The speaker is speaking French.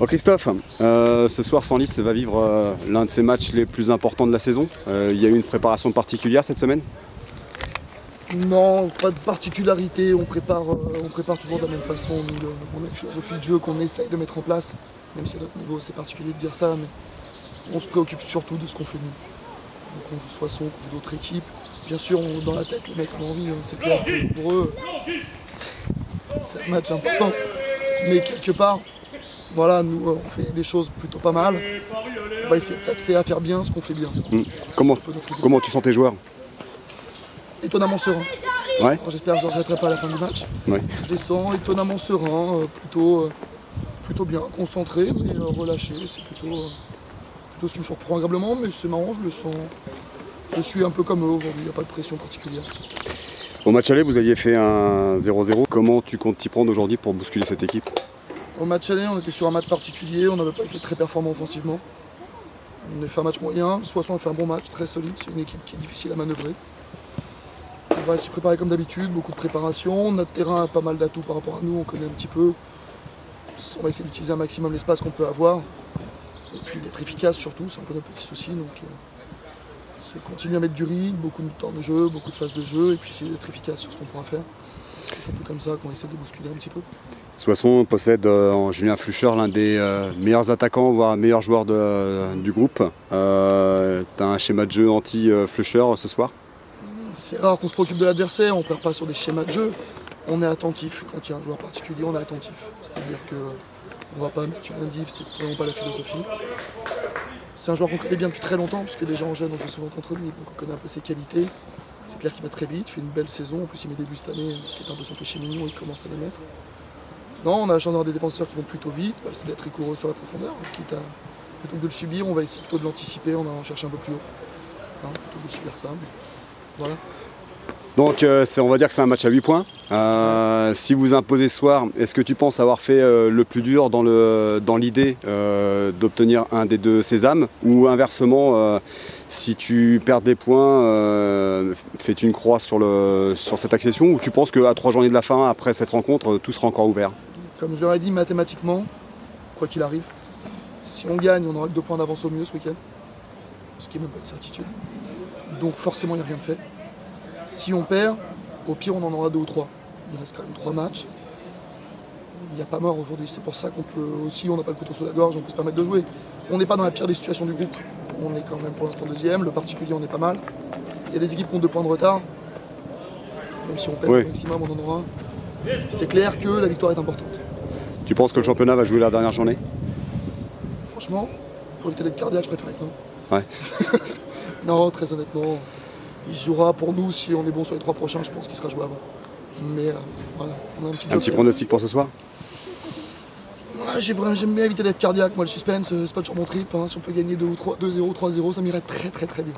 Bon Christophe, ce soir Senlis va vivre l'un de ses matchs les plus importants de la saison. Il y a eu une préparation particulière cette semaine? Non, pas de particularité, on prépare toujours de la même façon. Nous, on a une philosophie de jeu qu'on essaye de mettre en place, même si à notre niveau c'est particulier de dire ça, mais on se préoccupe surtout de ce qu'on fait nous. Donc on joue Soissons, on joue d'autres équipes. Bien sûr, dans la tête, les mecs ont envie, c'est clair que pour eux, c'est un match important. Mais quelque part, voilà, nous on fait des choses plutôt pas mal. On va essayer de s'axer à faire bien ce qu'on fait bien. Comment tu sens tes joueurs? Étonnamment serein. Ouais. J'espère que je ne regretterai pas à la fin du match. Ouais. Je les sens étonnamment sereins, plutôt bien, concentrés, mais relâchés. C'est plutôt ce qui me surprend agréablement, mais c'est marrant, je le sens. Je suis un peu comme eux aujourd'hui, il n'y a pas de pression particulière. Au match aller, vous aviez fait un 0-0. Comment tu comptes t'y prendre aujourd'hui pour bousculer cette équipe? Au match aller, on était sur un match particulier, on n'avait pas été très performant offensivement. On a fait un match moyen, Soissons a fait un bon match, très solide, c'est une équipe qui est difficile à manœuvrer. On va s'y préparer comme d'habitude, beaucoup de préparation. Notre terrain a pas mal d'atouts par rapport à nous, on connaît un petit peu. On va essayer d'utiliser un maximum l'espace qu'on peut avoir. Et puis d'être efficace surtout, c'est un peu notre petit souci. Donc c'est continuer à mettre du rythme, beaucoup de temps de jeu, beaucoup de phases de jeu, et puis essayer d'être efficace sur ce qu'on pourra faire. C'est surtout comme ça qu'on essaie de bousculer un petit peu. Soissons possède en Julien Flucher l'un des meilleurs attaquants, voire meilleur joueur du groupe. T'as un schéma de jeu anti-Flucher ce soir? C'est rare qu'on se préoccupe de l'adversaire, on ne perd pas sur des schémas de jeu. On est attentif. Quand il y a un joueur particulier, on est attentif. C'est-à-dire qu'on ne va pas mettre une div, c'est vraiment pas la philosophie. C'est un joueur qu'on connaît bien depuis très longtemps, parce que déjà en jeune, on joue souvent contre lui, donc on connaît un peu ses qualités. C'est clair qu'il va très vite, il fait une belle saison. En plus, il met des buts cette année, ce qui est un peu son péché mignon, il commence à les mettre. Non, on a la chance d'avoir des défenseurs qui vont plutôt vite, c'est d'être rigoureux sur la profondeur. Quitte à, plutôt que de le subir, on va essayer plutôt de l'anticiper, on va en chercher un peu plus haut. Plutôt de subir ça. Voilà. Donc on va dire que c'est un match à 8 points. Si vous imposez ce soir, est-ce que tu penses avoir fait le plus dur dans l'idée d'obtenir un des deux sésames? Ou inversement, si tu perds des points, fais-tu une croix sur cette accession? Ou tu penses qu'à 3 journées de la fin, après cette rencontre, tout sera encore ouvert? Comme je leur ai dit, mathématiquement, quoi qu'il arrive, si on gagne, on aura que 2 points d'avance au mieux ce week-end. Ce qui n'est même pas une certitude. Donc forcément, il n'y a rien de fait. Si on perd, au pire, on en aura 2 ou 3. Il reste quand même 3 matchs. Il n'y a pas mort aujourd'hui. C'est pour ça qu'on peut aussi, on n'a pas le couteau sous la gorge, on peut se permettre de jouer. On n'est pas dans la pire des situations du groupe. On est quand même pour l'instant deuxième. Le particulier, on est pas mal. Il y a des équipes qui ont 2 points de retard. Même si on perd au maximum, on en aura un. C'est clair que la victoire est importante. Tu penses que le championnat va jouer la dernière journée? Franchement, pour éviter d'être cardiaque, je préfère que non. Ouais. Non, très honnêtement, il jouera pour nous si on est bon sur les 3 prochains, je pense qu'il sera joué avant. Mais voilà, on a un petit pronostic pour ce soir? Ouais, j'aime bien éviter d'être cardiaque, moi le suspense, c'est pas toujours mon trip. Si on peut gagner 2-0, 3-0, ça m'irait très bien.